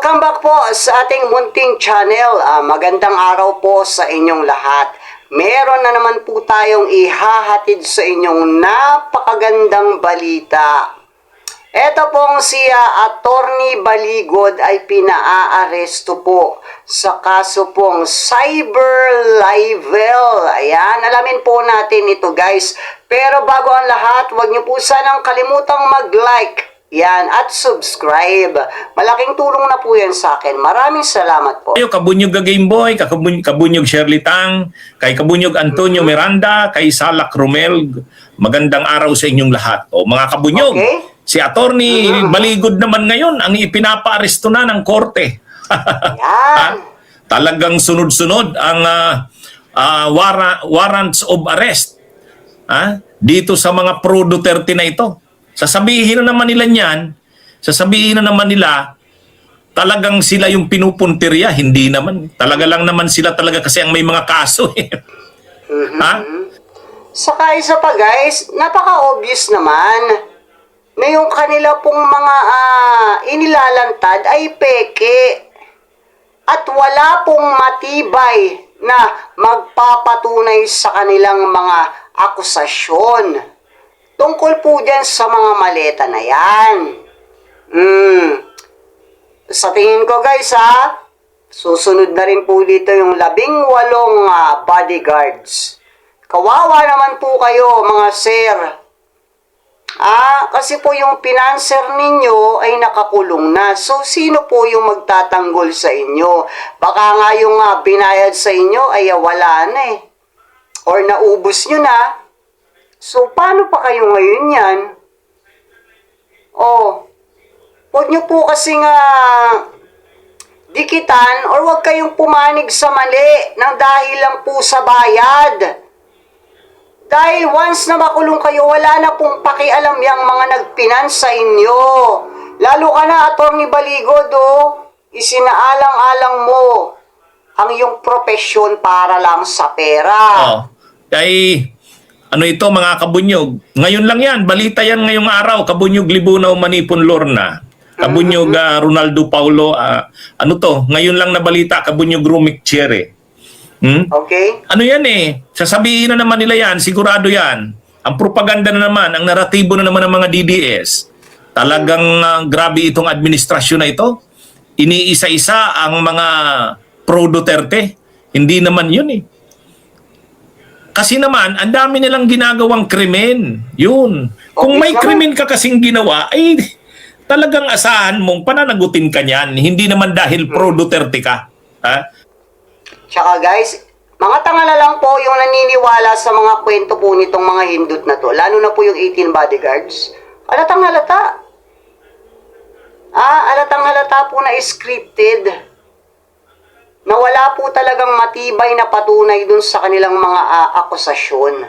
Welcome back po sa ating munting channel. Magandang araw po sa inyong lahat. Meron na naman po tayong ihahatid sa inyong napakagandang balita. Ito pong si Attorney Baligod ay pinaaresto po sa kaso pong cyber libel. Ayan, alamin po natin ito guys. Pero bago ang lahat, huwag niyo po sanang kalimutang mag-like. Yan, at subscribe. Malaking tulong na po yan sa akin. Maraming salamat po. Kayo, kabunyog ka Gameboy, kabunyog Shirley Tang, kay kabunyog Antonio Miranda, kay Salak Romel, magandang araw sa inyong lahat. O mga kabunyog, Okay. si Attorney Baligod naman ngayon ang ipinapaaresto na ng korte. Yan. Talagang sunod-sunod ang warrants of arrest dito sa mga pro-Duterte na ito. Sasabihin na naman nila niyan, sasabihin na naman nila, talagang sila yung pinupuntirya, hindi naman. Talaga lang naman sila talaga kasi ang may mga kaso. Saka isa pa guys, napaka-obvious naman na yung kanila pong mga inilalantad ay peke. At wala pong matibay na magpapatunay sa kanilang mga akusasyon. Tungkol po dyan sa mga maleta na yan. Sa tingin ko guys susunod na rin po dito yung 18 bodyguards. Kawawa naman po kayo mga sir. Kasi po yung pinanser ninyo ay nakakulong na. So, sino po yung magtatanggol sa inyo? Baka nga yung binayad sa inyo ay wala na eh. Or naubos nyo na. So, paano pa kayo ngayon yan? Huwag nyo po kasi dikitan or huwag kayong pumanig sa mali nang dahil lang po sa bayad. Dahil once na makulong kayo, wala na pong pakialam yung mga nagpinans sa inyo. Lalo ka na, Attorney Baligod, isinaalang-alang mo ang iyong profesyon para lang sa pera. Ano ito mga kabunyog? Ngayon lang yan, balita yan ngayong araw, kabunyog Libunaw Manipon Lorna. Kabunyog Ronaldo Paulo, ngayon lang na balita, kabunyog Rumik Chere. Okay? Ano yan sasabihin na naman nila yan, sigurado yan. Ang propaganda na naman, ang naratibo na naman ng mga DDS. Talagang grabe itong administrasyon na ito. Iniisa-isa ang mga pro-Duterte. Hindi naman yun Kasi naman, ang dami nilang ginagawang krimen. Yun. Kung may krimen ka kasing ginawa, ay talagang asahan mong pananagutin ka niyan. Hindi naman dahil pro-Duterte ka. Tsaka guys, mga tanga na lang po yung naniniwala sa mga kwento po nitong mga hindut na to. Lalo na po yung 18 bodyguards. Halatang halata. Halatang halata po na scripted. Na wala po talagang matibay na patunay dun sa kanilang mga akusasyon.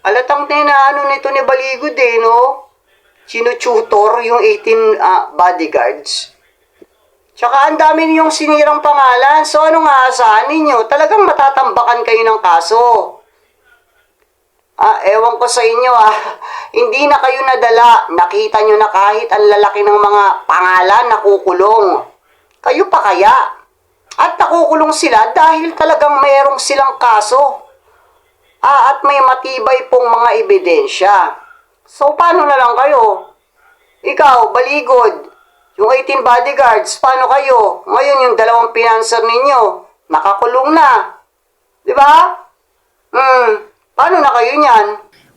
Alatang nito ni Baligod no? Sinututor yung 18 bodyguards. Tsaka ang dami niyong sinirang pangalan. So anong aasahan ninyo? Talagang matatambakan kayo ng kaso. Ewan ko sa inyo Hindi na kayo nadala. Nakita nyo na kahit ang lalaki ng mga pangalan nakukulong. Kayo pa kaya? At nakukulong sila dahil talagang mayroong silang kaso. At may matibay pong mga ebidensya. So, paano na lang kayo? Ikaw, Baligod, yung 18 bodyguards, paano kayo? Ngayon, yung 2 pinanser ninyo, nakakulong na. Di ba? Paano na kayo niyan?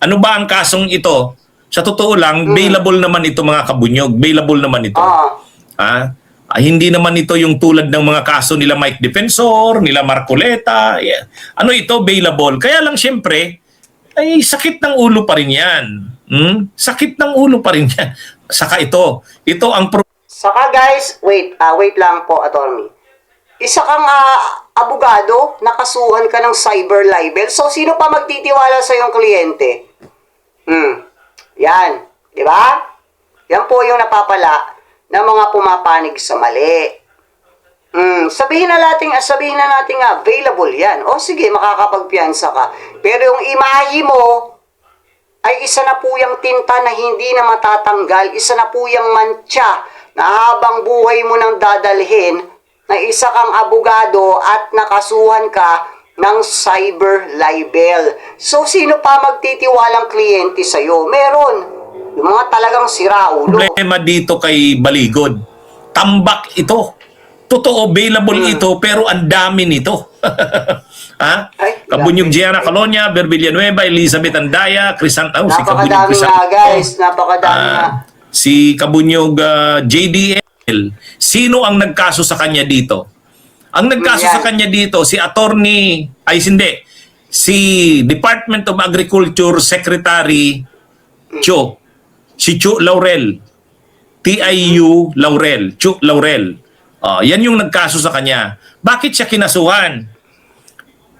Ano ba ang kasong ito? Sa totoo lang, bailable naman ito mga kabunyog. Bailable naman ito. Hindi naman ito yung tulad ng mga kaso nila Mike Defensor, nila Marcoleta. Ano ito? Bailable. Kaya lang siyempre, ay sakit ng ulo pa rin yan. Sakit ng ulo pa rin yan. Saka ito ang Saka guys, wait lang po, attorney. Isa kang abogado, nakasuhan ka ng cyber libel. So, sino pa magtitiwala sa iyong kliyente? Yan. Di ba? Yan po yung napapala ng mga pumapanig sa mali. Sabihin na natin available yan. O sige, makakapagpiyansa ka. Pero yung imahe mo ay isa na po yung tinta na hindi na matatanggal, isa na po yung mantsa na habang buhay mo nang dadalhin na isa kang abogado at nakasuhan ka ng cyber libel. So, sino pa magtitiwalang kliyente sa'yo? Meron. Yung mga talagang siraulo. Problema dito kay Baligod, tambak ito. Totoo, available ito, pero ang dami nito. Ha? Ay, Kabunyog dami. Gianna Calonia, Ber Villanueva, Elizabeth Andaya, Crisan... Oh, si Kabunyog Napakadami Crisan... nga, guys. Napakadami nga. Si Kabunyog JDL. Sino ang nagkaso sa kanya dito? Ang nagkaso Yan. sa kanya dito, si Attorney... Ay, hindi. Si Department of Agriculture Secretary Cho. Si Chu Laurel. TIU Laurel. Chu Laurel. Yan yung nagkaso sa kanya. Bakit siya kinasuhan?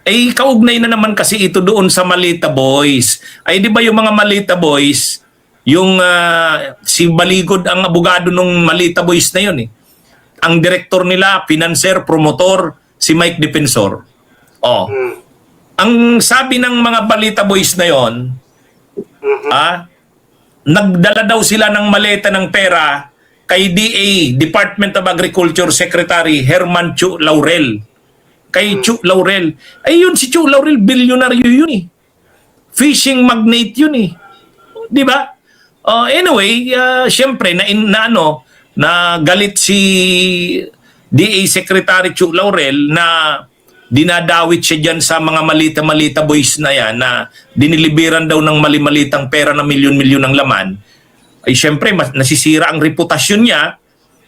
Eh, kaugnay na naman kasi ito doon sa Malita Boys. Ay, di ba yung mga Malita Boys, yung si Baligod ang abogado nung Malita Boys na yun eh. Ang direktor nila, financer, promotor, si Mike Defensor. Ang sabi ng mga Malita Boys na yon, nagdala daw sila ng maleta ng pera kay DA, Department of Agriculture Secretary Herman Chu Laurel. Kay Chu Laurel. Ay yun, si Chu Laurel, bilyonaryo yun eh. Fishing magnate yun eh. Di ba? Anyway, syempre, na galit si DA Secretary Chu Laurel na dinadawit siya dyan sa mga malita-malita boys na yan na diniliberan daw ng mali-malitang pera na milyon-milyon ng laman. Ay syempre, nasisira ang reputasyon niya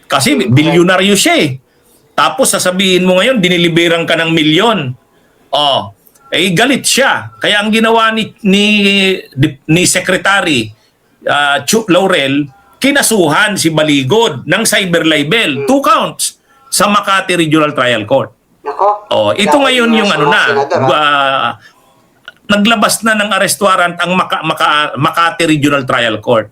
kasi bilyonaryo siya eh. Tapos sasabihin mo ngayon, diniliberan ka ng milyon. Galit siya. Kaya ang ginawa ni Secretary Chu Laurel, kinasuhan si Baligod ng cyber libel. 2 counts sa Makati Regional Trial Court. Nako. Ito ngayon yung naglabas na ng arrest warrant ang Makati Regional Trial Court.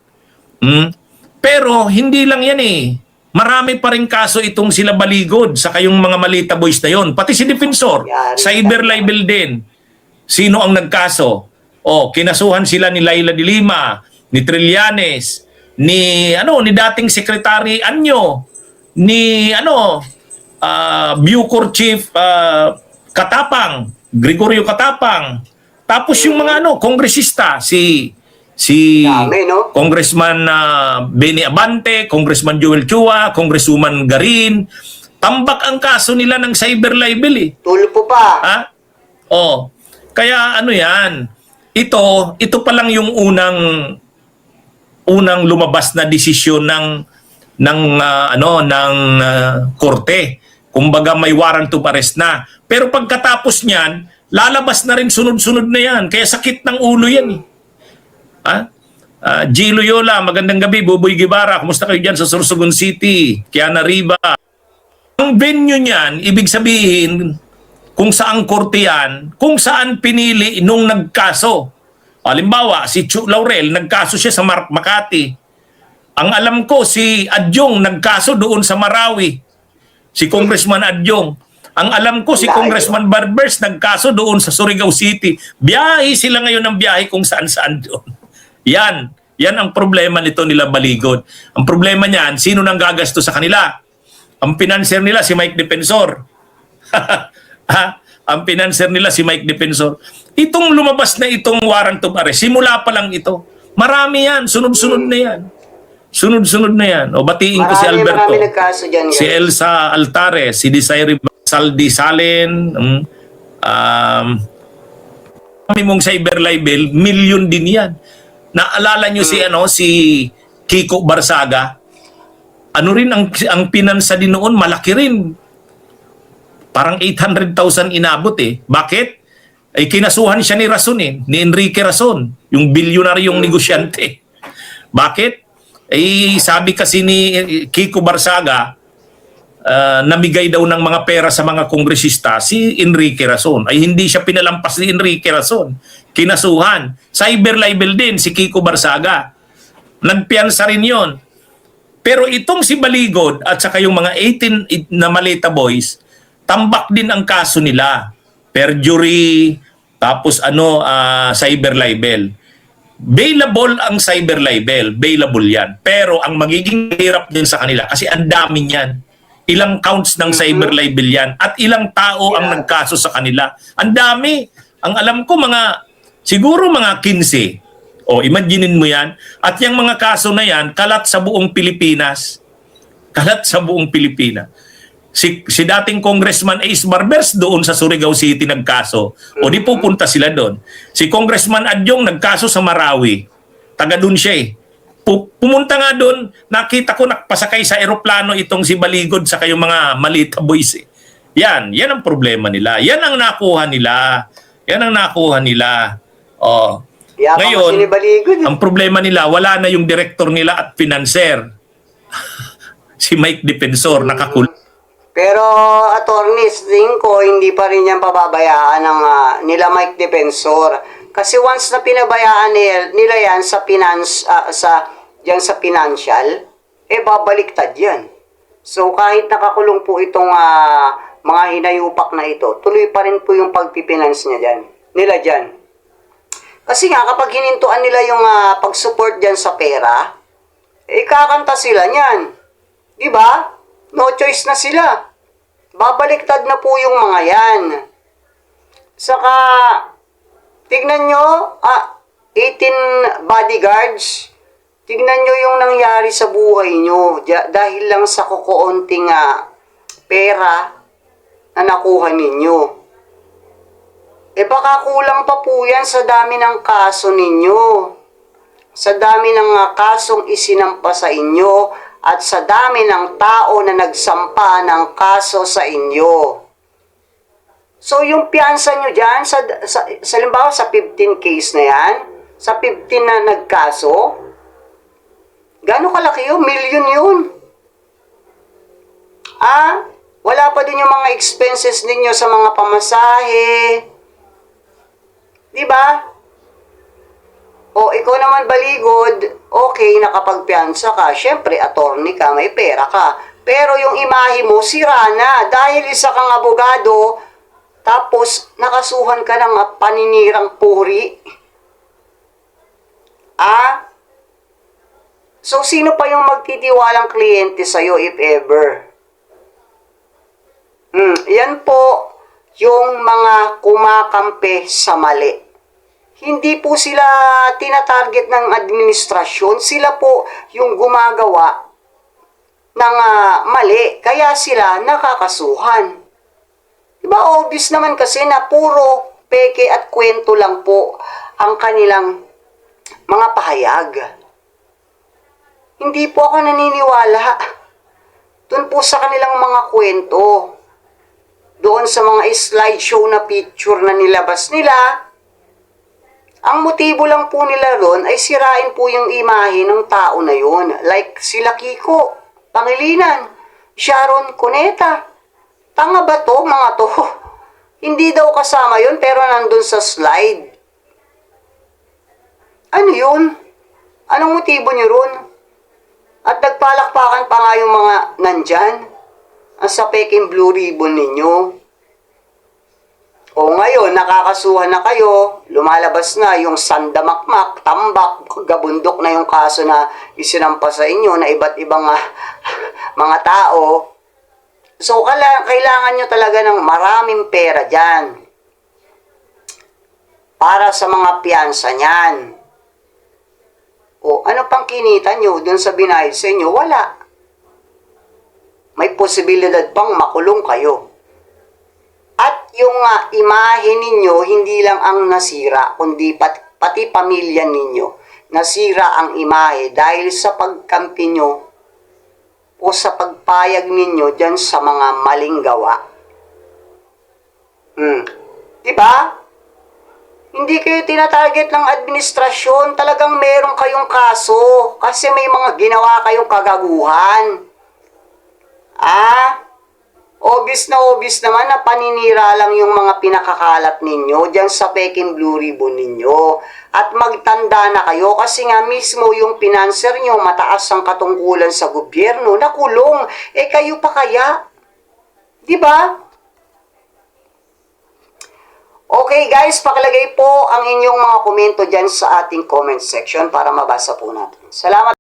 Pero hindi lang yan eh. Marami pa rin kaso itong sila Baligod sa kayong mga Malita Boys na yon. Pati si Defensor, cyber libel din. Sino ang nagkaso? Kinasuhan sila ni Laila de Lima, ni Trillanes, ni dating Secretary Anyo, ni Bucor Chief Katapang, Gregorio Katapang. Tapos yung mga kongresista, si Dami, no? Congressman Benny Abante, Congressman Joel Chua, Congresswoman Garin. Tambak ang kaso nila ng cyber libel eh. Tulpo pa. Ha? Kaya yan? Ito pa lang yung unang lumabas na desisyon ng korte. Kumbaga may warrant of arrest na. Pero pagkatapos niyan, lalabas na rin sunod-sunod na yan. Kaya sakit ng ulo yan eh. G. Loyola, magandang gabi. Buboy Guevara, kumusta kayo dyan sa Sorsogon City? Kiana Riba. Ang venue niyan, ibig sabihin, kung saan korte yan, kung saan pinili nung nagkaso. Halimbawa, si Chu Laurel, nagkaso siya sa Makati. Ang alam ko, si Adyong nagkaso doon sa Marawi. Si Congressman Adyong. Ang alam ko, si Congressman Barbers nagkaso doon sa Surigao City. Biyahe sila ngayon ng biyahe kung saan-saan doon. Yan ang problema nito nila Baligod. Ang problema niyan, sino nang gagasto sa kanila? Ang financer nila si Mike Defensor. Ang financer nila si Mike Defensor. Itong lumabas na itong warrant of arrest, simula pa lang ito. Marami yan, sunod-sunod na yan. Sunod-sunod na yan. Batiin ko si Alberto. Marami nagkaso dyan. Si Elsa Altares, si Desiree Saldi Salen, mong cyber libel, milyon din yan. Naalala nyo si Kiko Barsaga? Ang pinansa din noon, malaki rin. Parang 800,000 inabot eh. Bakit? Ay kinasuhan siya ni Rason ni Enrique Rason, yung bilyonaryong negosyante. Bakit? Ay sabi kasi ni Kiko Barsaga, namigay daw ng mga pera sa mga kongresista si Enrique Rason. Ay hindi siya pinalampas ni Enrique Rason. Kinasuhan. Cyber libel din si Kiko Barsaga. Nagpiyansa rin yon. Pero itong si Baligod at saka yung mga 18 na Malita Boys, tambak din ang kaso nila. Perjury, tapos cyber libel. bailable ang cyber libel, bailable yan. Pero ang magiging hirap din sa kanila kasi ang dami niyan. Ilang counts ng cyber libel yan at ilang tao ang nagkaso sa kanila. Ang dami. Ang alam ko siguro mga 15. O imaginein mo yan. At yung mga kaso na yan, kalat sa buong Pilipinas. Kalat sa buong Pilipinas. Si dating Congressman Ace Barbers doon sa Surigao City nagkaso. O di pupunta sila doon. Si Congressman Adyong nagkaso sa Marawi. Taga doon siya eh. Pumunta nga doon, nakita ko nakpasakay sa eroplano itong si Baligod sa kayong mga malita boys eh. Yan ang problema nila. Yan ang nakuha nila. Yan ang nakuha nila. Oh. Ngayon, ang problema nila, wala na yung director nila at financer. Si Mike Defensor, nakakulong. Pero attorneys, tingin ko hindi pa rin yan pababayaan ng nila Mike Defensor. Kasi once na pinabayaan nila yan sa sa financial, babaliktad yan. So kahit nakakulong po itong mga hinayupak na ito, tuloy pa rin po yung pagpipinance nila dyan. Kasi nga kapag hinintuan nila yung pag-support dyan sa pera, kakanta sila niyan. Diba? No choice na sila. Babaliktad na po yung mga yan. Saka, tignan nyo, 18 bodyguards, tignan nyo yung nangyari sa buhay nyo dahil lang sa kukunting pera na nakuha ninyo. Baka kulang pa po yan sa dami ng kaso ninyo. Sa dami ng kasong isinampa sa inyo at sa dami ng tao na nagsampa ng kaso sa inyo. So, yung piyansa nyo dyan, sa limbawa sa 15 case na yan, sa 15 na nagkaso, gano'ng kalaki yun? Million yun. Wala pa din yung mga expenses ninyo sa mga pamasahe. Diba? O, ikaw naman Baligod, okay, nakapagpiyansa ka. Siyempre, attorney ka, may pera ka. Pero yung imahe mo, sira na. Dahil isa kang abogado, tapos nakasuhan ka ng paninirang puri. So, sino pa yung magtitiwalang kliyente sa'yo, if ever? Yan po yung mga kumakampi sa mali. Hindi po sila tinatarget ng administrasyon. Sila po yung gumagawa ng mali. Kaya sila nakakasuhan. Diba obvious naman kasi na puro peke at kwento lang po ang kanilang mga pahayag. Hindi po ako naniniwala. Doon po sa kanilang mga kwento. Doon sa mga slideshow na picture na nilabas nila. Ang motibo lang po nila ron ay sirain po yung imahe ng tao na yun. Like sila Kiko Pangilinan, Sharon Cuneta. Tanga ba to, mga to? Hindi daw kasama yun pero nandun sa slide. Ano yun? Anong motibo nyo ron? At nagpalakpakan pa nga yung mga nandyan. Ang sa peking blue ribbon ninyo. O ngayon, nakakasuhan na kayo, lumalabas na yung sandamakmak, tambak, gabundok na yung kaso na isinampa sa inyo na iba't ibang mga tao. So, kailangan nyo talaga ng maraming pera dyan para sa mga piyansa niyan. O, ano pang kinita nyo dun sa binayad sa inyo? Wala. May posibilidad pang makulong kayo. At yung imahe ninyo, hindi lang ang nasira, kundi pati pamilya ninyo. Nasira ang imahe dahil sa pagkampi nyo o sa pagpayag ninyo dyan sa mga maling gawa. Diba? Hindi kayo tinatarget ng administrasyon, talagang meron kayong kaso kasi may mga ginawa kayong kagaguhan. Obvious naman na paninira lang yung mga pinakakalat ninyo dyan sa peking blue ribbon ninyo. At magtanda na kayo kasi nga mismo yung financer nyo mataas ang katungkulan sa gobyerno, nakulong. Kayo pa kaya? Diba? Okay guys, pakilagay po ang inyong mga komento dyan sa ating comment section para mabasa po natin. Salamat